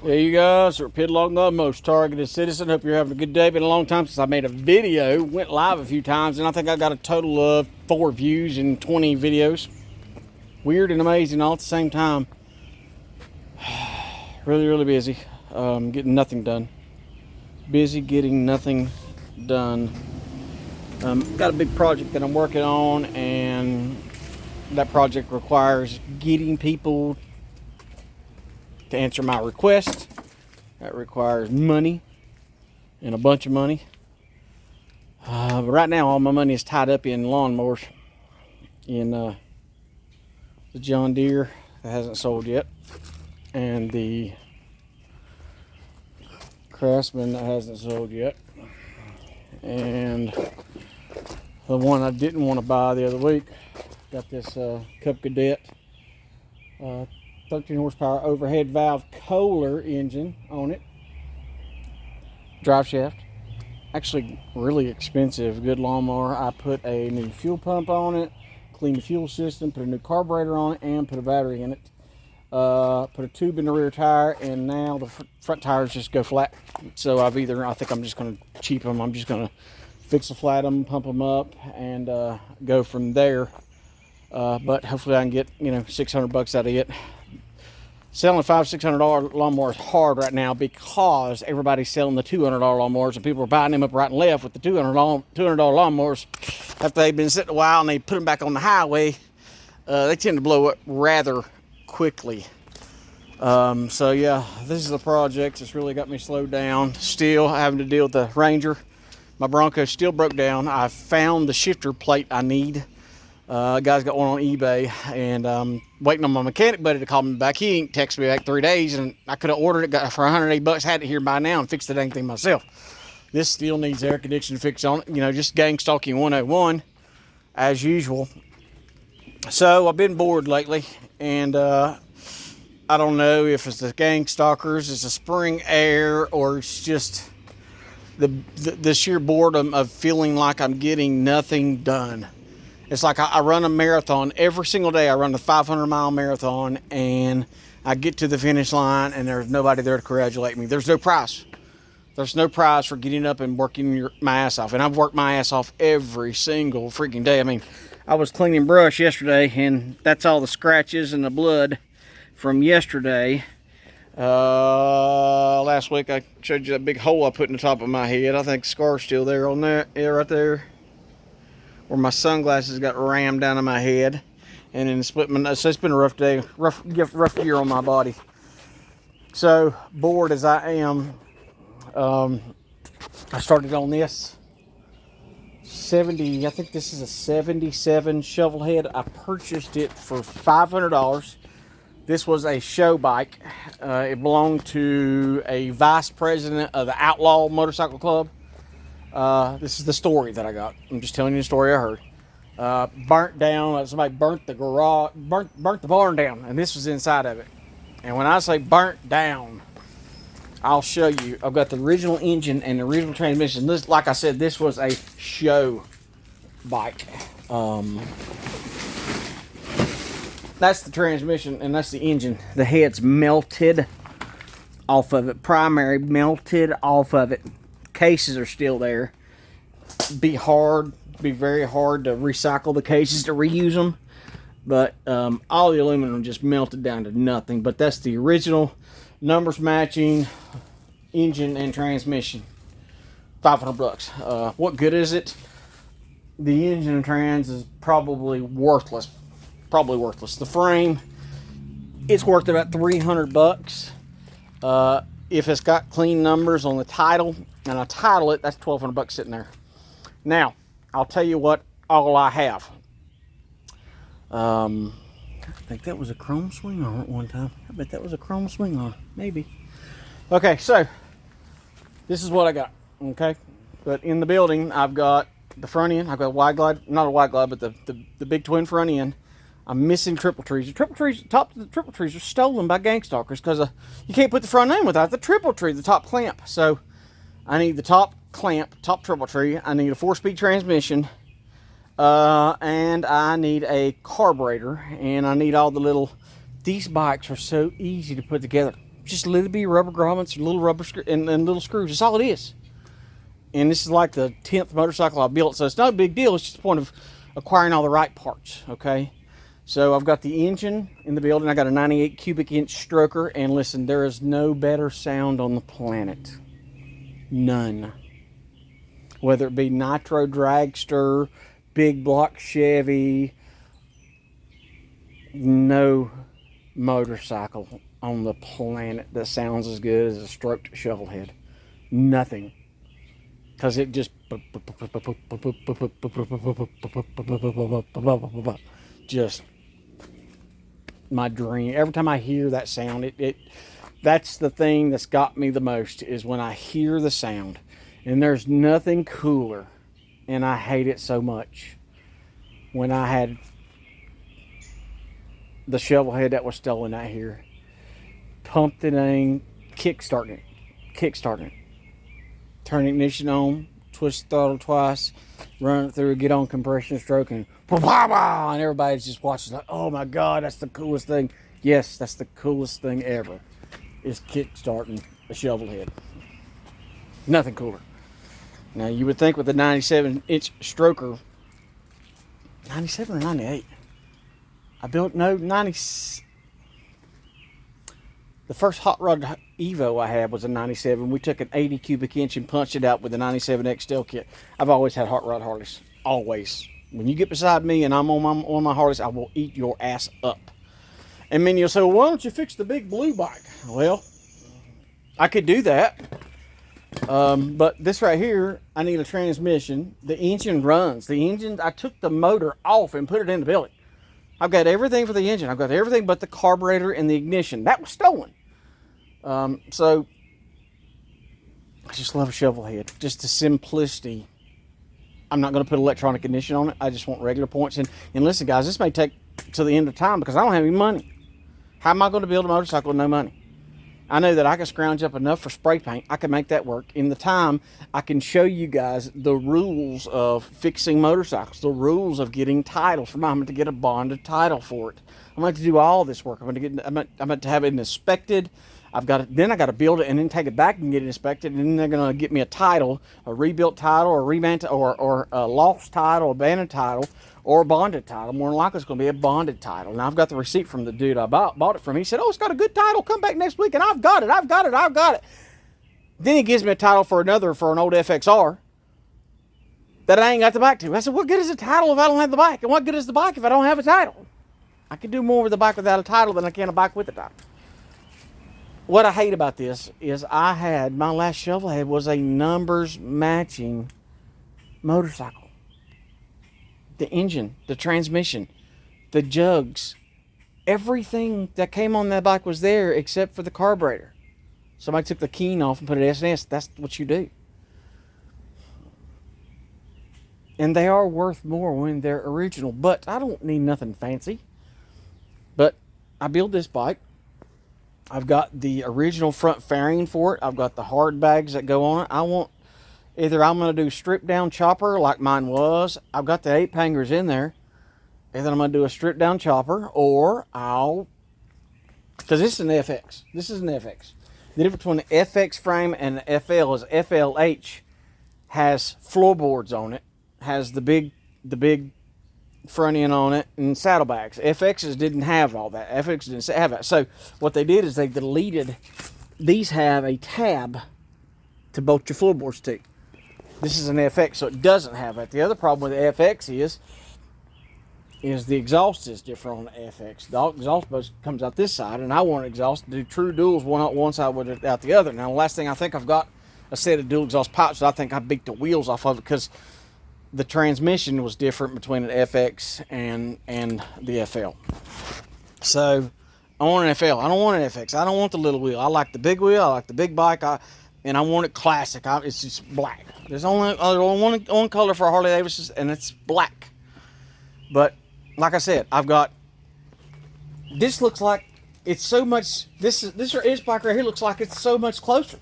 There you go, Sir Pidlock, the most targeted citizen. Hope you're having a good day. Been a long time since I made a video. Went live a few times, and I think I got a total of 4 views in 20 videos. Weird and amazing all at the same time. Really busy. Getting nothing done. Busy getting nothing done. Got a big project that I'm working on, and that project requires getting people to answer my request. That requires money, and a bunch of money. But right now, all my money is tied up in lawnmowers. In the John Deere that hasn't sold yet, and the Craftsman that hasn't sold yet, and the one I didn't want to buy the other week. Got this Cub Cadet 13 horsepower overhead valve Kohler engine on it. Drive shaft. Actually really expensive, good lawnmower. I put a new fuel pump on it, cleaned the fuel system, put a new carburetor on it, and put a battery in it. Put a tube in the rear tire, and now the front tires just go flat. So I think I'm just going to cheap them. I'm just going to fix the flat them, pump them up, and go from there. But hopefully I can get, $600 out of it. Selling $500-$600 lawnmowers is hard right now because everybody's selling the $200 lawnmowers, and people are buying them up right and left with the $200 lawnmowers. After they've been sitting a while and they put them back on the highway, they tend to blow up rather quickly. So yeah, this is a project that's really got me slowed down. Still having to deal with the Ranger. My Bronco still broke down. I found the shifter plate I need. Guy's got one on eBay, and I'm waiting on my mechanic buddy to call me back. He ain't texted me back 3 days, and I could have ordered it, got for $180, had it here by now, and fixed the dang thing myself. This still needs air conditioning fix on it, just gang stalking 101 as usual. So I've been bored lately, and I don't know if it's the gang stalkers, it's the spring air, or it's just the sheer boredom of feeling like I'm getting nothing done. It's like I run a marathon every single day. I run the 500-mile marathon, and I get to the finish line, and there's nobody there to congratulate me. There's no prize. There's no prize for getting up and working my ass off. And I've worked my ass off every single freaking day. I mean, I was cleaning brush yesterday, and that's all the scratches and the blood from yesterday. Last week I showed you that big hole I put in the top of my head. I think the scar's still there on there. Yeah, right there. Where my sunglasses got rammed down on my head, and then split my nose. So it's been a rough day, rough year on my body. So bored as I am, I started on this 70. I think this is a 77 Shovelhead. I purchased it for $500. This was a show bike. It belonged to a vice president of the Outlaw Motorcycle Club. This is the story that I got. I'm just telling you the story I heard. Burnt down. Somebody burnt the garage, burnt the barn down, and this was inside of it. And when I say burnt down, I'll show you. I've got the original engine and the original transmission. This, like I said, this was a show bike. That's the transmission, and that's the engine. The head's melted off of it. Primary melted off of it. Cases are still there. Be very hard to recycle the cases to reuse them, but all the aluminum just melted down to nothing. But that's the original numbers matching engine and transmission. $500. What good is it? The engine and trans is probably worthless. The frame, it's worth about $300. If it's got clean numbers on the title, and I title it, that's $1,200 sitting there. Now, I'll tell you what all I have. I think that was a chrome swing arm at one time. I bet that was a chrome swing arm. Maybe. Okay, so this is what I got. Okay, but in the building, I've got the front end. I've got a wide glide, not a wide glide, but the big twin front end. I'm missing triple trees. The triple trees are stolen by gang stalkers because you can't put the front end without the triple tree, the top clamp. So I need the top clamp, top triple tree. I need a 4-speed transmission, and I need a carburetor, and I need all the little. These bikes are so easy to put together. Just little bitty rubber grommets, little rubber and little screws. That's all it is. And this is like the 10th motorcycle I built, so it's not a big deal. It's just the point of acquiring all the right parts, okay? So I've got the engine in the building. I got a 98 cubic inch stroker, and listen, there is no better sound on the planet. None. Whether it be Nitro Dragster, big block Chevy, no motorcycle on the planet that sounds as good as a stroked Shovelhead. Nothing. Because it just my dream. Every time I hear that sound, that's the thing that's got me the most, is when I hear the sound. And there's nothing cooler, and I hate it so much, when I had the Shovelhead that was stolen out here, pumped it in, kickstarting it, turn the ignition on, twist the throttle twice, run it through, get on compression stroke, and and everybody's just watching like, oh my God, that's the coolest thing. Yes, that's the coolest thing ever, is kickstarting a Shovelhead. Nothing cooler. Now you would think with the 97-inch stroker, 97 or 98? I built, no, 90. The first hot rod Evo I had was a 97. We took an 80 cubic inch and punched it out with a 97X steel kit. I've always had hot rod Harleys. Always. When you get beside me and I'm on my Harleys, I will eat your ass up. And then you'll say, well, why don't you fix the big blue bike? Well, I could do that. But this right here, I need a transmission. The engine runs. The engine, I took the motor off and put it in the building. I've got everything for the engine. I've got everything but the carburetor and the ignition. That was stolen. So I just love a Shovelhead. Just the simplicity. I'm not going to put electronic ignition on it. I just want regular points. And listen, guys, this may take to the end of time because I don't have any money. How am I going to build a motorcycle with no money? I know that I can scrounge up enough for spray paint. I can make that work. In the time, I can show you guys the rules of fixing motorcycles, the rules of getting titles. I'm going to get a bonded title for it. I'm going to do all this work. I'm going to have it inspected. Then I got to build it and then take it back and get it inspected. And then they're going to get me a title, a rebuilt title, or or a lost title, abandoned title, or a bonded title. More than likely, it's going to be a bonded title. Now, I've got the receipt from the dude I bought it from. He said, oh, it's got a good title. Come back next week. And I've got it. Then he gives me a title for an old FXR that I ain't got the bike to. I said, what good is a title if I don't have the bike? And what good is the bike if I don't have a title? I can do more with the bike without a title than I can a bike with a title. What I hate about this is my last Shovelhead was a numbers matching motorcycle. The engine, the transmission, the jugs, everything that came on that bike was there except for the carburetor. Somebody took the keen off and put an S&S. That's what you do. And they are worth more when they're original, but I don't need nothing fancy. But I build this bike. I've got the original front fairing for it. I've got the hard bags that go on it. I'm going to do stripped down chopper like mine was. I've got the 8 hangers in there. Either I'm going to do a stripped down chopper, or because this is an FX. This is an FX. The difference between the FX frame and the FL is FLH has floorboards on it, has the big front end on it, and saddlebags. FXs didn't have all that. FX didn't have that. So what they did is they deleted. These have a tab to bolt your floorboards to. This is an FX, so it doesn't have that. The other problem with the FX is the exhaust is different on the FX. The exhaust both comes out this side, and I want an exhaust to do true duals, one out one side, with it out the other. Now, the last thing I think I've got a set of dual exhaust pipes that I think I beat the wheels off of it because the transmission was different between an FX and the FL. So I want an FL. I don't want an FX. I don't want the little wheel. I like the big wheel. I like the big bike. And I want it classic. It's just black. There's only one color for Harley Davidson, and it's black. But like I said, I've got. This looks like it's so much. This bike right here looks like it's so much closer.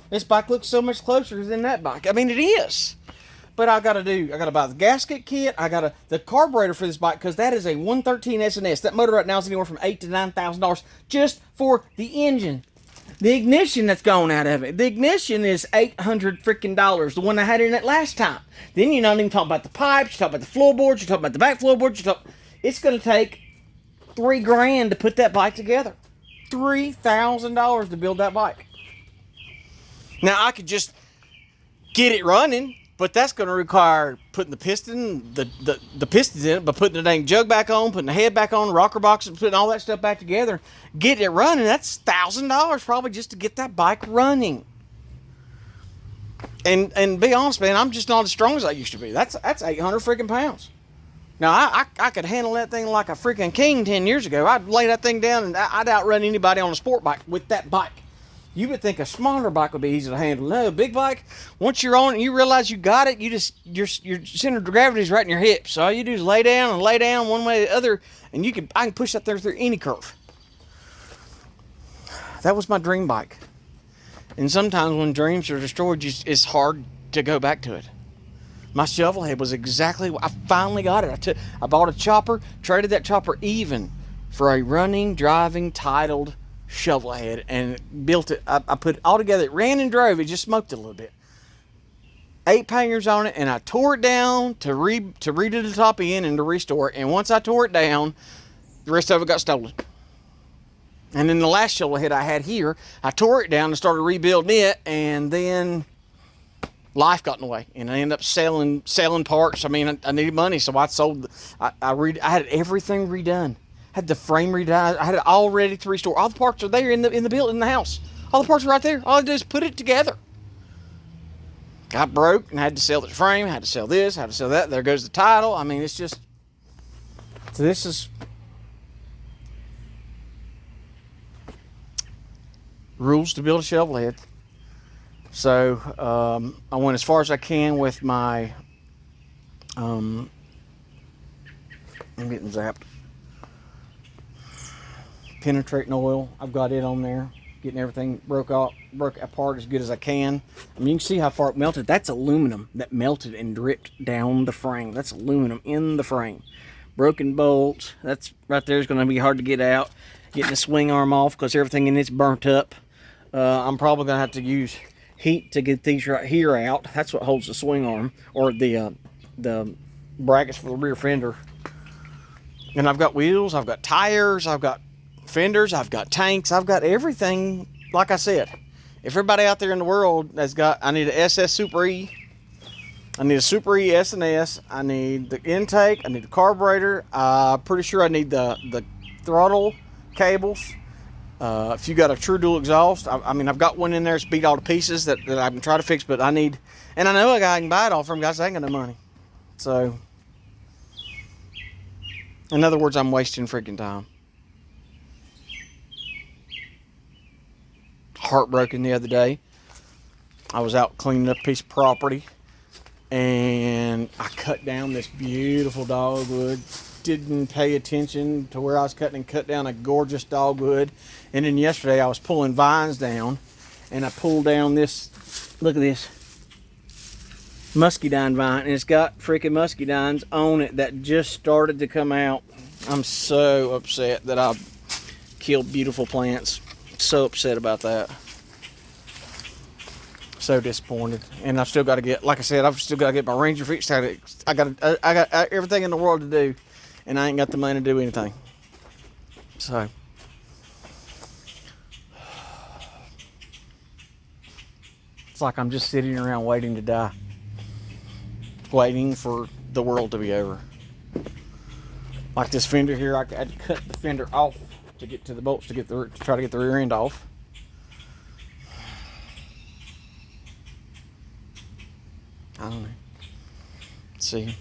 This bike looks so much closer than that bike. I mean, it is. But I gotta buy the gasket kit. The carburetor for this bike, because that is a 113 S&S. That motor right now is anywhere from $8,000 to $9,000 just for the engine. The ignition that's gone out of it. The ignition is $800 freaking dollars. The one I had in it last time. Then you're not even talking about the pipes. You're talking about the floorboards. You're talking about the back floorboards. It's going to take $3,000 to put that bike together. $3,000 to build that bike. Now I could just get it running, but that's going to require putting the piston, the pistons in it, but putting the dang jug back on, putting the head back on, rocker boxes, putting all that stuff back together, getting it running. That's $1,000 probably just to get that bike running. And be honest, man, I'm just not as strong as I used to be. That's 800 freaking pounds. Now I could handle that thing like a freaking king 10 years ago. I'd lay that thing down and I'd outrun anybody on a sport bike with that bike. You would think a smaller bike would be easy to handle. No, a big bike, once you're on it and you realize you got it, your center of gravity is right in your hips. So all you do is lay down one way or the other, and I can push that there through any curve. That was my dream bike. And sometimes when dreams are destroyed, it's hard to go back to it. My Shovelhead was exactly, I finally got it. I bought a chopper, traded that chopper even for a running, driving, titled Shovelhead, and built it. I put it all together. It ran and drove. It just smoked a little bit. 8 panniers on it, and I tore it down to redo the top end and to restore it. And once I tore it down, the rest of it got stolen. And then the last Shovelhead I had here, I tore it down and started rebuilding it, and then life got in the way, and I ended up selling parts. I mean, I needed money, so I sold. I had everything redone. Had the frame redone. I had it all ready to restore. All the parts are there in the building, in the house. All the parts are right there. All I did is put it together. Got broke and had to sell the frame. Had to sell this. Had to sell that. There goes the title. I mean, it's just. So this is rules to build a Shovelhead. So I went as far as I can with my. I'm getting zapped. Penetrating oil. I've got it on there. Getting everything broke apart as good as I can. I mean, you can see how far it melted. That's aluminum that melted and dripped down the frame. That's aluminum in the frame. Broken bolts. That's right there is going to be hard to get out. Getting the swing arm off because everything in it's burnt up. I'm probably going to have to use heat to get these right here out. That's what holds the swing arm, or the brackets for the rear fender. And I've got wheels. I've got tires. I've got fenders, I've got tanks, I've got everything. Like I said, if everybody out there in the world has got, I need an SS Super E, I need a Super E S&S, I need the intake, I need the carburetor, pretty sure I need the throttle cables. If you got a true dual exhaust, I mean, I've got one in there that's beat all to pieces that I can try to fix, but I need, and I know a guy I can buy it all from, guys, I ain't got no money. So, in other words, I'm wasting freaking time. Heartbroken the other day. I was out cleaning up a piece of property and I cut down this beautiful dogwood. Didn't pay attention to where I was cutting and cut down a gorgeous dogwood. And then yesterday I was pulling vines down and I pulled down this, look at this muscadine vine, and it's got freaking muscadines on it that just started to come out. I'm so upset that I killed beautiful plants. So upset about that. So disappointed. And I've still got to get, like I said, I've still got to get my Ranger fixed. I got everything in the world to do, and I ain't got the money to do anything. So it's like I'm just sitting around waiting to die, waiting for the world to be over. Like this fender here, I had to cut the fender off to get to the bolts to try to get the rear end off. I don't know. Let's see.